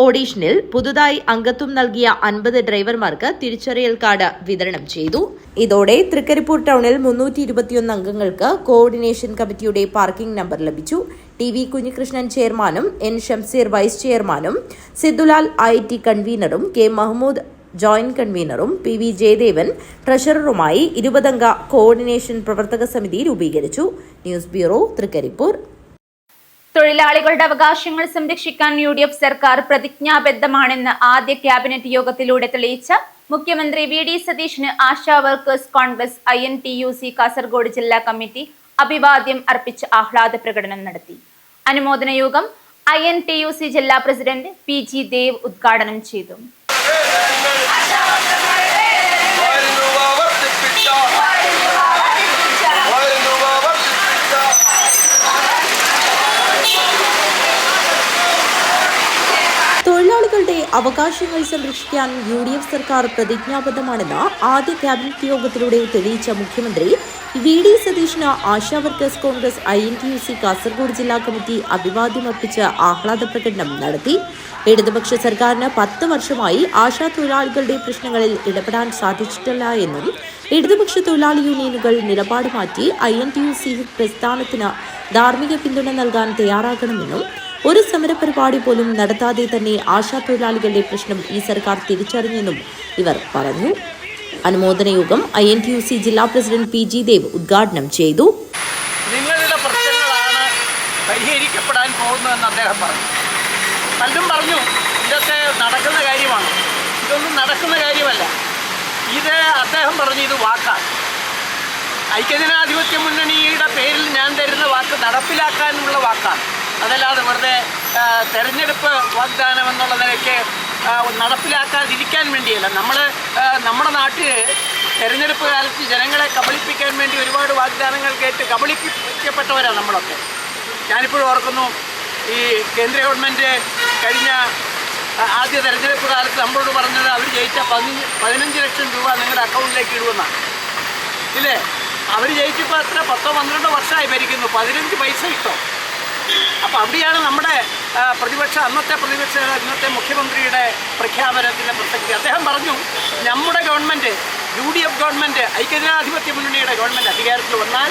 ഓഡീഷനിൽ പുതുതായി അംഗത്വം നൽകിയ 50 ഡ്രൈവർമാർക്ക് തിരിച്ചറിയൽ കാർഡ് വിതരണം ചെയ്തു. ഇതോടെ തൃക്കരിപ്പൂർ ടൗണിൽ 321 അംഗങ്ങൾക്ക് കോർഡിനേഷൻ കമ്മിറ്റിയുടെ പാർക്കിംഗ് നമ്പർ ലഭിച്ചു. TV കുഞ്ഞികൃഷ്ണൻ ചെയർമാനും N ഷംസീർ വൈസ് ചെയർമാനും സിദ്ദുലാൽ IT കൺവീനറും K മഹ്മൂദ് ജോയിന്റ് കൺവീനറും PV ജയദേവൻ ട്രഷററുമായി 20 അംഗ കോർഡിനേഷൻ പ്രവർത്തക സമിതി രൂപീകരിച്ചു. News bureau, Trikaripur. തൊഴിലാളികളുടെ അവകാശങ്ങൾ സംരക്ഷിക്കാൻ UDF സർക്കാർ പ്രതിജ്ഞാബദ്ധമാണെന്ന് ആദ്യ ക്യാബിനറ്റ് യോഗത്തിലൂടെ തെളിയിച്ച മുഖ്യമന്ത്രി VD സതീശന് ASHA workers congress INTUC Kasaragod ജില്ലാ കമ്മിറ്റി അഭിവാദ്യം അർപ്പിച്ച് ആഹ്ലാദ പ്രകടനം നടത്തി. അനുമോദന യോഗം INTUC ജില്ലാ പ്രസിഡന്റ് PG ദേവ് ഉദ്ഘാടനം ചെയ്തു. തൊഴിലാളികളുടെ അവകാശങ്ങൾ സംരക്ഷിക്കാൻ UDF സർക്കാർ പ്രതിജ്ഞാബദ്ധമാണെന്ന് ആദ്യ ക്യാബിനറ്റ് യോഗത്തിലൂടെ തെളിയിച്ച മുഖ്യമന്ത്രി VD സതീഷിന് Asha workers congress INTUC Kasaragod ജില്ലാ കമ്മിറ്റി അഭിവാദ്യമർപ്പിച്ച് ആഹ്ലാദ പ്രകടനം നടത്തി. ഇടതുപക്ഷ സർക്കാരിന് 10 വർഷമായി ആശാ തൊഴിലാളികളുടെ പ്രശ്നങ്ങളിൽ ഇടപെടാൻ സാധിച്ചിട്ടില്ല എന്നും ഇടതുപക്ഷ തൊഴിലാളി യൂണിയനുകൾ നിലപാട് മാറ്റി INTUC പ്രസ്ഥാനത്തിന് ധാർമ്മിക പിന്തുണ നൽകാൻ തയ്യാറാകണമെന്നും ഒരു സമരപരിപാടി പോലും നടത്താതെ തന്നെ ആശാ തൊഴിലാളികളുടെ പ്രശ്നം ഈ സർക്കാർ തിരിച്ചറിഞ്ഞെന്നും ഇവർ പറഞ്ഞു. അനുമോദന യോഗം INTUC ജില്ലാ പ്രസിഡന്റ് PG ദേവ് ഉദ്ഘാടനം ചെയ്തു. നിങ്ങളുടെ പ്രശ്നങ്ങളാണ് പരിഹരിക്കപ്പെടാൻ പോകുന്നതെന്ന് അദ്ദേഹം പറഞ്ഞു. പലരും പറഞ്ഞു ഇതൊക്കെ നടക്കുന്ന കാര്യമാണ്. ഇതൊന്നും നടക്കുന്ന കാര്യമല്ല. ഇത് അദ്ദേഹം പറഞ്ഞു ഇത് വാക്കാണ്. ഐക്യജനാധിപത്യ മുന്നണിയുടെ പേരിൽ ഞാൻ തരുന്ന വാക്ക് നടപ്പിലാക്കാനുള്ള വാക്കാണ്. അതല്ലാതെ വെറുതെ തെരഞ്ഞെടുപ്പ് വാഗ്ദാനം എന്നുള്ള നിലയ്ക്ക് നടപ്പിലാക്കാതിരിക്കാൻ വേണ്ടിയല്ല. നമ്മുടെ നാട്ടിൽ തെരഞ്ഞെടുപ്പ് കാലത്ത് ജനങ്ങളെ കബളിപ്പിക്കാൻ വേണ്ടി ഒരുപാട് വാഗ്ദാനങ്ങൾ കേട്ട് കബളിപ്പിക്കപ്പെട്ടവരാണ് നമ്മളൊക്കെ. ഞാനിപ്പോഴും ഓർക്കുന്നു, ഈ കേന്ദ്ര ഗവൺമെൻറ് കഴിഞ്ഞ ആദ്യ തെരഞ്ഞെടുപ്പ് കാലത്ത് നമ്മളോട് പറഞ്ഞത് അവർ ജയിച്ച 15 ലക്ഷം രൂപ നിങ്ങളുടെ അക്കൗണ്ടിലേക്ക് ഇടുമെന്നാണ്. ഇല്ലേ? അവർ ജയിച്ചപ്പോൾ എത്ര 10-12 വർഷമായി ഭരിക്കുന്നു, 15 പൈസ ഇട്ടോ. അപ്പോൾ അവിടെയാണ് നമ്മുടെ അന്നത്തെ പ്രതിപക്ഷ ഇന്നത്തെ മുഖ്യമന്ത്രിയുടെ പ്രഖ്യാപനത്തിൻ്റെ പ്രസക്തി. അദ്ദേഹം പറഞ്ഞു, നമ്മുടെ ഗവൺമെൻറ് UDF ഗവൺമെൻറ് ഐക്യജനാധിപത്യ മുന്നണിയുടെ ഗവൺമെൻറ് അധികാരത്തിൽ വന്നാൽ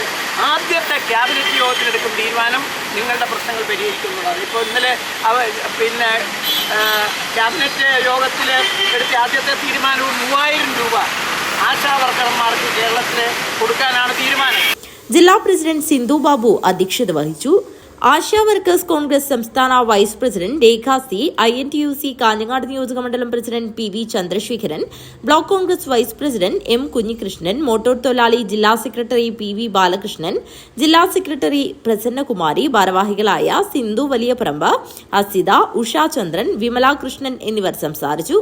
ആദ്യത്തെ ക്യാബിനറ്റ് യോഗത്തിലെടുക്കും തീരുമാനം നിങ്ങളുടെ പ്രശ്നങ്ങൾ പരിഹരിക്കുന്നതാണ്. ഇപ്പോൾ ഇന്നലെ ക്യാബിനറ്റ് യോഗത്തിൽ എടുത്ത ആദ്യത്തെ തീരുമാനവും 3000 രൂപ ആശാ വർക്കർമാർക്ക് കേരളത്തിൽ കൊടുക്കാനാണ് തീരുമാനം. ജില്ലാ പ്രസിഡന്റ് സിന്ധു ബാബു അധ്യക്ഷത വഹിച്ചു. ആശാ വർക്കേഴ്സ് കോൺഗ്രസ് സംസ്ഥാന vice president Rekha C, INTUC Kanhangad നിയോജകമണ്ഡലം president PV Chandrasekharan, block Congress vice president M Kunhikrishnan, motor തൊഴിലാളി ജില്ലാ സെക്രട്ടറി PV ബാലകൃഷ്ണൻ, ജില്ലാ സെക്രട്ടറി പ്രസന്നകുമാരി, ഭാരവാഹികളായ സിന്ധു വലിയപറമ്പ്, അസിത, ഉഷാചന്ദ്രൻ, വിമല കൃഷ്ണൻ എന്നിവർ സംസാരിച്ചു.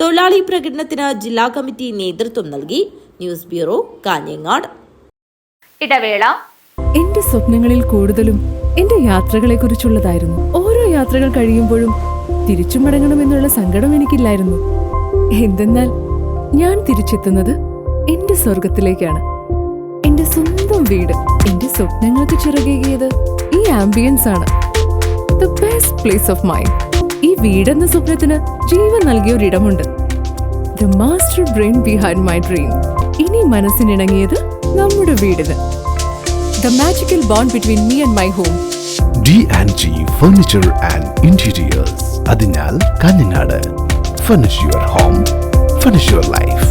തൊഴിലാളി പ്രകടനത്തിന് ജില്ലാ കമ്മിറ്റി നേതൃത്വം നൽകി. News bureau, Kanhangad. ഇടവേള. എന്റെ സ്വപ്നങ്ങളിൽ കൂടുതലും എന്റെ യാത്രകളെ കുറിച്ചുള്ളതായിരുന്നു. ഓരോ യാത്രകൾ കഴിയുമ്പോഴും തിരിച്ചു മടങ്ങണമെന്നുള്ള സങ്കടം എനിക്കില്ലായിരുന്നു. എന്തെന്നാൽ ഞാൻ തിരിച്ചെത്തുന്നത് എന്റെ സ്വർഗത്തിലേക്കാണ്. എന്റെ സ്വന്തം വീട്. എന്റെ സ്വപ്നങ്ങൾക്ക് ചിറകേകിയത് ഈ ആംബിയൻസ് ആണ്. The best place of mind. ഈ വീടെന്ന സ്വപ്നത്തിന് ജീവൻ നൽകിയ ഒരിടമുണ്ട്. The master brain behind my dream. ഇനി മനസ്സിനിണങ്ങിയത് നമ്മുടെ വീടിന്. The magical bond between me and my home. D&G Furniture and Interiors. അതിനാൽ Kanhangad. Furnish your home, furnish your life.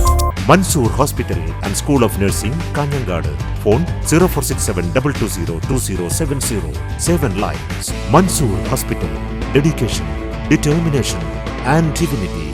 Mansoor Hospital and School of Nursing, Kanyangadu. Phone 046722027070. 7 lives. Mansoor Hospital. Dedication, determination and dignity.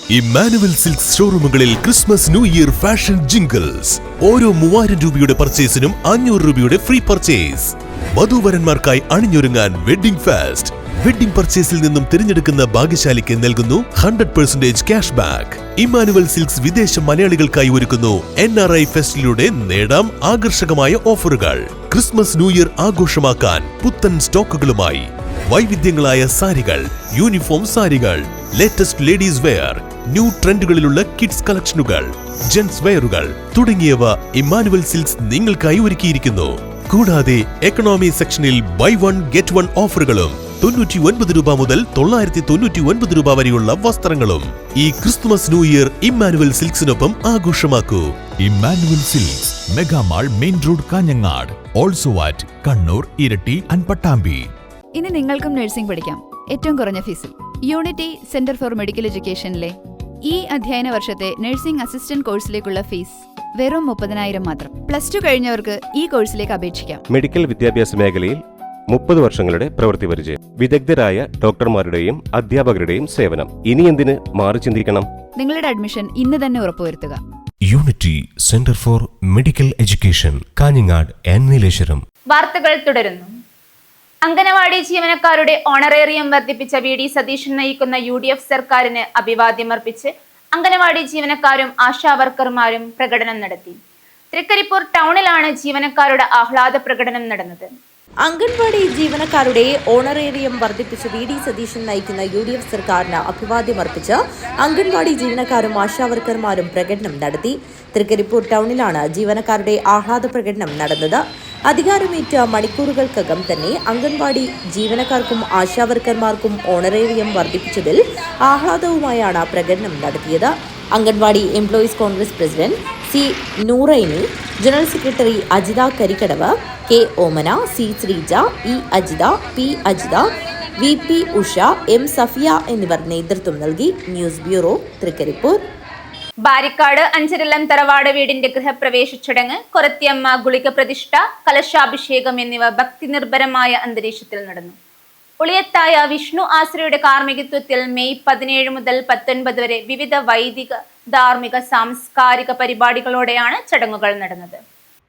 Emmanuel silks ഷോറൂമുകളിൽ Christmas new year fashion jingles. ഓരോ 3000 രൂപയുടെ പർച്ചേസിനും 500 രൂപയുടെ free purchase. വധൂവരന്മാർക്കായി അണിഞ്ഞൊരുങ്ങാൻ wedding fest. Wedding പർച്ചേസിൽ നിന്നും തിരഞ്ഞെടുക്കുന്ന ഭാഗ്യശാലിക്ക് നൽകുന്നു 100% ക്യാഷ് ബാക്ക്. ഇമ്മാനുവൽ സിൽക്സ് വിദേശ മലയാളികൾക്കായി ഒരുക്കുന്നു NRI ഫെസ്റ്റിലൂടെ നേടാം ആകർഷകമായ ഓഫറുകൾ. ക്രിസ്മസ് ന്യൂ ഇയർ ആഘോഷമാക്കാൻ പുത്തൻ സ്റ്റോക്കുകളുമായി വൈവിധ്യങ്ങളായ സാരികൾ, യൂണിഫോം സാരികൾ, ലേറ്റസ്റ്റ് ലേഡീസ് വെയർ, ന്യൂ ട്രെൻഡുകളിലുള്ള കിഡ്സ് കളക്ഷനുകൾ, ജെന്റ്സ് വെയറുകൾ തുടങ്ങിയവ ഇമ്മാനുവൽ സിൽക്സ് നിങ്ങൾക്കായി ഒരുക്കിയിരിക്കുന്നു. കൂടാതെ എക്കണോമി സെക്ഷനിൽ ബൈ 1 ഗെറ്റ് 1 ഓഫറുകളും 99 രൂപ മുതൽ 999 രൂപ വരെയുള്ള വസ്ത്രങ്ങളും. ഈ ക്രിസ്തുമസ് ന്യൂ ഇയർ ഇമ്മാനുവൽ സിൽക്സിനൊപ്പം ആഘോഷമാക്കൂ. Emmanuel silks, Megamall, main road, Kanhangad. Also at Kannur, Iritty and Pattambi. ഇനി നിങ്ങൾക്കും നഴ്സിംഗ് പഠിക്കാം ഏറ്റവും കുറഞ്ഞ ഫീസിൽ. യൂണിറ്റി സെന്റർ ഫോർ മെഡിക്കൽ എഡ്യൂക്കേഷനിലെ ഈ അധ്യയന വർഷത്തെ നഴ്സിംഗ് അസിസ്റ്റന്റ് കോഴ്സിലേക്കുള്ള ഫീസ് വെറും 30,000 മാത്രം. +2 കഴിഞ്ഞവർക്ക് ഈ കോഴ്സിലേക്ക് അപേക്ഷിക്കാം. മെഡിക്കൽ വിദ്യാഭ്യാസ മേഖലയിൽ 30 വർഷങ്ങളുടെ പ്രവൃത്തി പരിചയം, വിദഗ്ധരായ ഡോക്ടർമാരുടെയും അധ്യാപകരുടെയും സേവനം. ഇനി എന്തിന് മാറി ചിന്തിക്കണം? നിങ്ങളുടെ അഡ്മിഷൻ ഇന്ന് തന്നെ ഉറപ്പുവരുത്തുക. Unity centre for medical education, Kanhangad and Nileshwaram. വാർത്തകൾ തുടരുന്നു. അംഗനവാടി ജീവനക്കാരുടെ ഓണറേറിയം വർദ്ധിപ്പിച്ച വി ഡി സതീശൻ നയിക്കുന്ന UDF സർക്കാരിന് അഭിവാദ്യമർപ്പിച്ച് അംഗനവാടി ജീവനക്കാരും ആശാവർക്കർമാരും പ്രകടനം നടത്തി. തൃക്കരിപ്പൂർ ടൗണിലാണ് ജീവനക്കാരുടെ ആഹ്ലാദ പ്രകടനം നടന്നത്. അംഗൻവാടി ജീവനക്കാരുടെ ഓണറേറിയം വർദ്ധിപ്പിച്ച് വി ഡി സതീശൻ നയിക്കുന്ന UDF സർക്കാരിന് അഭിവാദ്യമർപ്പിച്ച് അംഗൻവാടി ജീവനക്കാരും ആശാവർക്കർമാരും പ്രകടനം നടത്തി. തൃക്കരിപ്പൂർ ടൗണിലാണ് ജീവനക്കാരുടെ ആഹ്ലാദ പ്രകടനം നടന്നത്. അധികാരമേറ്റ മണിക്കൂറുകൾക്കകം തന്നെ അംഗൻവാടി ജീവനക്കാർക്കും ആശാവർക്കർമാർക്കും ഓണറേറിയം വർദ്ധിപ്പിച്ചതിൽ ആഹ്ലാദവുമായാണ് പ്രകടനം നടത്തിയത്. Anganwadi employees congress president C Nooraini, general secretary Ajitha Karikkadavu, K Omana, C Sreeja, E Ajitha, P Ajitha, VP Usha, M Safiya എന്നിവർ നേതൃത്വം നൽകി. News bureau, Trikaripur. ബാരിക്കാട് അഞ്ചരലം തറവാട് വീടിന്റെ ഗൃഹപ്രവേശ ചടങ്ങ്, കൊരത്തിയമ്മ ഗുളിക പ്രതിഷ്ഠ, കലശാഭിഷേകം എന്നിവ ഭക്തിനിർഭരമായ അന്തരീക്ഷത്തിൽ നടന്നു. ഉളിയത്തായ വിഷ്ണു ആശ്രയുടെ കാർമ്മികത്വത്തിൽ മെയ് 17 മുതൽ 19 വരെ വിവിധ വൈദിക, ധാർമ്മിക, സാംസ്കാരിക പരിപാടികളോടെയാണ് ചടങ്ങുകൾ നടന്നത്.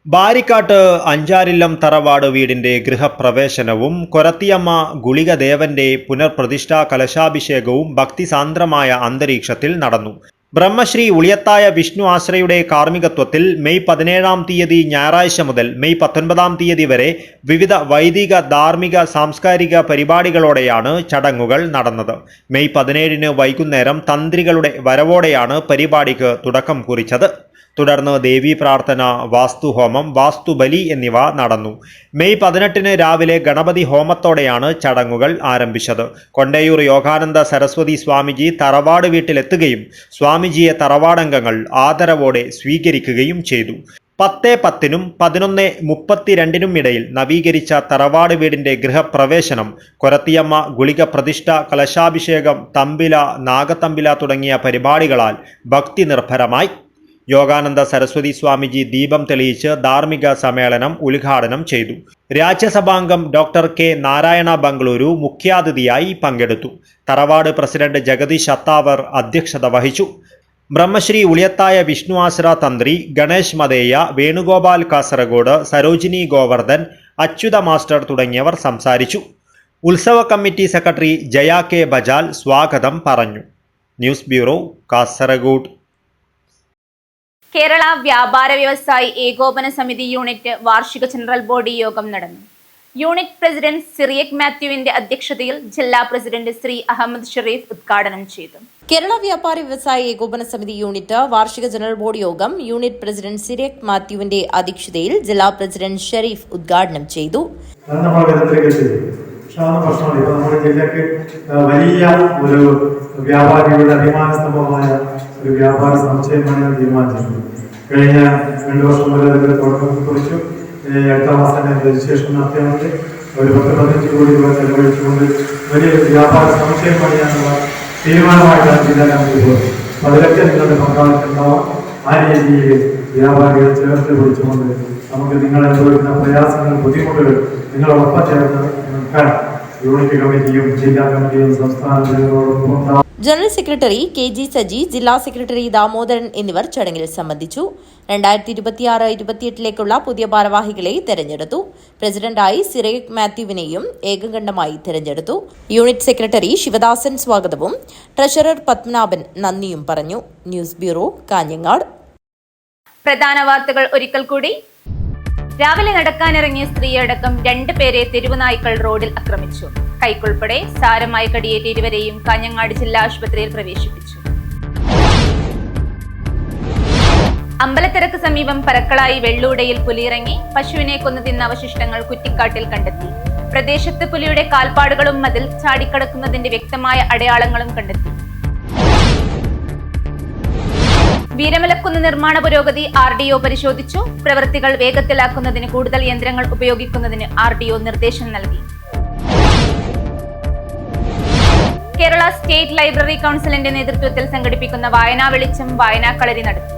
ബാരിക്കാട്ട് അഞ്ചാരില്ലം തറവാട് വീടിന്റെ ഗൃഹപ്രവേശനവും കൊരത്തിയമ്മ ഗുളികദേവന്റെ പുനർപ്രതിഷ്ഠാ കലശാഭിഷേകവും ഭക്തിസാന്ദ്രമായ അന്തരീക്ഷത്തിൽ നടന്നു. ബ്രഹ്മശ്രീ ഉളിയത്തായ വിഷ്ണു ആശ്രയുടെ കാർമ്മികത്വത്തിൽ മെയ് 17 തീയതി ഞായറാഴ്ച മുതൽ മെയ് 19 വരെ വിവിധ വൈദിക, ധാർമ്മിക, സാംസ്കാരിക പരിപാടികളോടെയാണ് ചടങ്ങുകൾ നടന്നത്. മെയ് 17 വൈകുന്നേരം തന്ത്രികളുടെ വരവോടെയാണ് പരിപാടിക്ക് തുടക്കം കുറിച്ചത്. തുടർന്ന് ദേവീ പ്രാർത്ഥന, വാസ്തുഹോമം, വാസ്തുബലി എന്നിവ നടന്നു. മെയ് 18 രാവിലെ ഗണപതി ഹോമത്തോടെയാണ് ചടങ്ങുകൾ ആരംഭിച്ചത്. കൊണ്ടയൂർ യോഗാനന്ദ സരസ്വതി സ്വാമിജി തറവാട് വീട്ടിലെത്തുകയും സ്വാമിജിയെ തറവാടംഗങ്ങൾ ആദരവോടെ സ്വീകരിക്കുകയും ചെയ്തു. 10:10 11:32 ഇടയിൽ നവീകരിച്ച തറവാട് വീടിന്റെ ഗൃഹപ്രവേശനം, കൊരത്തിയമ്മ ഗുളിക പ്രതിഷ്ഠ, കലശാഭിഷേകം, തമ്പില, നാഗത്തമ്പില തുടങ്ങിയ പരിപാടികളാൽ ഭക്തി നിർഭരമായി. യോഗാനന്ദ സരസ്വതി സ്വാമിജി ദീപം തെളിയിച്ച് ധാർമ്മിക സമ്മേളനം ഉദ്ഘാടനം ചെയ്തു. രാജ്യസഭാംഗം ഡോക്ടർ കെ നാരായണ ബംഗളൂരു മുഖ്യാതിഥിയായി പങ്കെടുത്തു. തറവാട് പ്രസിഡന്റ് ജഗദീഷ് അത്താവർ അധ്യക്ഷത വഹിച്ചു. ബ്രഹ്മശ്രീ ഉളിയത്തായ വിഷ്ണു ആശ്ര തന്ത്രി ഗണേഷ് മതേയ, വേണുഗോപാൽ കാസർഗോഡ്, സരോജിനി ഗോവർദ്ധൻ, അച്യുത മാസ്റ്റർ തുടങ്ങിയവർ സംസാരിച്ചു. ഉത്സവ കമ്മിറ്റി സെക്രട്ടറി ജയ കെ ബജാൽ സ്വാഗതം പറഞ്ഞു. News bureau, Kasaragod. കേരള വ്യാപാര വ്യവസായി ഏകോപന സമിതി യൂണിറ്റ് വാർഷിക ജനറൽ ബോഡി യോഗം നടന്നു. യൂണിറ്റ് പ്രസിഡന്റ് സിറിയക് മാത്യുവിന്റെ അധ്യക്ഷതയിൽ ജില്ലാ പ്രസിഡന്റ് ശ്രീ അഹമ്മദ് ഷെരീഫ് ഉദ്ഘാടനം ചെയ്തു. കേരള വ്യാപാരി വ്യവസായി ഏകോപന സമിതി യൂണിറ്റ് വാർഷിക ജനറൽ ബോഡി യോഗം യൂണിറ്റ് പ്രസിഡന്റ് സിറിയക് മാത്യുവിന്റെ അധ്യക്ഷതയിൽ ജില്ലാ പ്രസിഡന്റ് ഷെരീഫ് ഉദ്ഘാടനം ചെയ്തു. നമ്മുടെ ജില്ലക്ക് വലിയ ഒരു വ്യാപാരിയുടെ അഭിമാന സ്തംഭമായ ഒരു വ്യാപാര സമുച്ചയമാണ് തീരുമാനിച്ചിട്ടുണ്ട്. കഴിഞ്ഞ 2 വർഷം മുതൽ അതിന്റെ തുടക്കം കുറിച്ചു. അടുത്ത മാസം രജിസ്ട്രേഷൻ നടത്തിയാൽ ഒരു 10-15 കോടി രൂപ ചെലവഴിച്ചുകൊണ്ട് വലിയൊരു വ്യാപാര സമുച്ചയം പണിയാനുള്ള തീരുമാനമായിട്ടാണ് ജില്ലാ കമ്മിറ്റി പോകുന്നത്. അതിലൊക്കെ നിങ്ങളുടെ പങ്കാളിത്തം ഉണ്ടാവാം. ആ രീതിയിൽ വ്യാപാരികൾ ചേർത്ത് പിടിച്ചുകൊണ്ട് നമുക്ക് നിങ്ങൾ അനുഭവിക്കുന്ന പ്രയാസങ്ങൾ, ബുദ്ധിമുട്ടുകൾ നിങ്ങളൊപ്പം ചേർന്ന് നിൽക്കാൻ യൂണിറ്റ് കമ്മിറ്റിയും ജില്ലാ കമ്മിറ്റിയും സംസ്ഥാന ജനറൽ സെക്രട്ടറി KG സജി, ജില്ലാ സെക്രട്ടറി ദാമോദരൻ എന്നിവർ ചടങ്ങിൽ സംബന്ധിച്ചു. 2026-28ലേക്കുള്ള പുതിയ ഭാരവാഹികളെ തെരഞ്ഞെടുത്തു. പ്രസിഡന്റായി സിറിയക് മാത്യുവിനെയും ഏകകണ്ഠമായി തെരഞ്ഞെടുത്തു. യൂണിറ്റ് സെക്രട്ടറി ശിവദാസൻ സ്വാഗതവും ട്രഷറർ പത്മനാഭൻ നന്ദിയും പറഞ്ഞു. News bureau, Kanhangad. പ്രധാന വാർത്തകൾ ഒരിക്കൽ കൂടി. രാവിലെ നടക്കാനിറങ്ങിയ സ്ത്രീയടക്കം 2 പേരെ തെരുവുനായ്ക്കൾ റോഡിൽ ആക്രമിച്ചു. കൈക്കുൾപ്പെടെ സാരമായി കടിയേറ്റ ഇരുവരെയും കാഞ്ഞങ്ങാട് ജില്ലാ ആശുപത്രിയിൽ പ്രവേശിപ്പിച്ചു. അമ്പലത്തിരക്ക് സമീപം പരക്കളായി വെള്ളൂടയിൽ പുലിയിറങ്ങി പശുവിനെ കൊന്നു തിന്ന അവശിഷ്ടങ്ങൾ കുറ്റിക്കാട്ടിൽ കണ്ടെത്തി. പ്രദേശത്ത് പുലിയുടെ കാൽപ്പാടുകളും മതിൽ ചാടിക്കടക്കുന്നതിന്റെ വ്യക്തമായ അടയാളങ്ങളും കണ്ടെത്തി. വീരമലക്കുന്ന് നിർമ്മാണ പുരോഗതി RDO പരിശോധിച്ചു. പ്രവൃത്തികൾ വേഗത്തിലാക്കുന്നതിന് കൂടുതൽ യന്ത്രങ്ങൾ ഉപയോഗിക്കുന്നതിന് RDO നിർദ്ദേശം നൽകി. കേരള സ്റ്റേറ്റ് ലൈബ്രറി കൗൺസിലിന്റെ നേതൃത്വത്തിൽ സംഘടിപ്പിക്കുന്ന വായനാ വെളിച്ചം വായനാക്കളരി നടത്തി.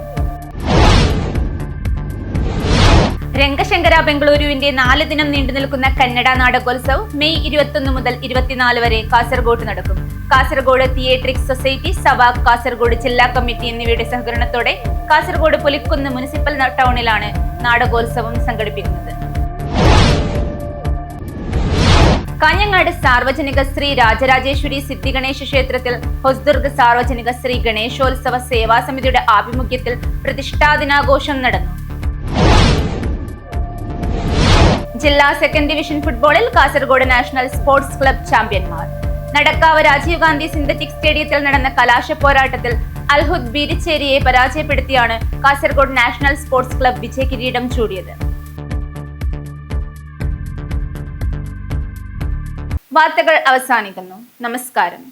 രംഗശങ്കര ബംഗളൂരുവിന്റെ 4 ദിനം നീണ്ടുനിൽക്കുന്ന കന്നഡ നാടകോത്സവ് മെയ് 21 മുതൽ 24 വരെ കാസർഗോഡ് നടക്കും. കാസർഗോഡ് തിയേട്രിക്സ് സൊസൈറ്റി, സവാക് കാസർഗോഡ് ജില്ലാ കമ്മിറ്റി എന്നിവയുടെ സഹകരണത്തോടെ കാസർഗോഡ് പുലിക്കുന്ന് മുനിസിപ്പൽ ടൗണിലാണ് നാടകോത്സവം സംഘടിപ്പിക്കുന്നത്. കാഞ്ഞങ്ങാട് സാർവജനിക ശ്രീ രാജരാജേശ്വരി സിദ്ധിഗണേശ ക്ഷേത്രത്തിൽ ഹൊസ്ദുർഗ് സാർവജനിക ശ്രീ ഗണേശോത്സവ സേവാ സമിതിയുടെ ആഭിമുഖ്യത്തിൽ പ്രതിഷ്ഠാ ദിനാഘോഷം നടന്നു. ജില്ലാ സെക്കൻഡ് ഡിവിഷൻ ഫുട്ബോളിൽ കാസർഗോഡ് നാഷണൽ സ്പോർട്സ് ക്ലബ് ചാമ്പ്യന്മാർ. നടക്കാവ് രാജീവ് ഗാന്ധി സിന്തറ്റിക് സ്റ്റേഡിയത്തിൽ നടന്ന കലാശ പോരാട്ടത്തിൽ അൽഹുദ് ബീരിച്ചേരിയെ പരാജയപ്പെടുത്തിയാണ് കാസർഗോഡ് നാഷണൽ സ്പോർട്സ് ക്ലബ് വിജയകിരീടം ചൂടിയത്. വാർത്തകൾ അവസാനിക്കുന്നു. നമസ്കാരം.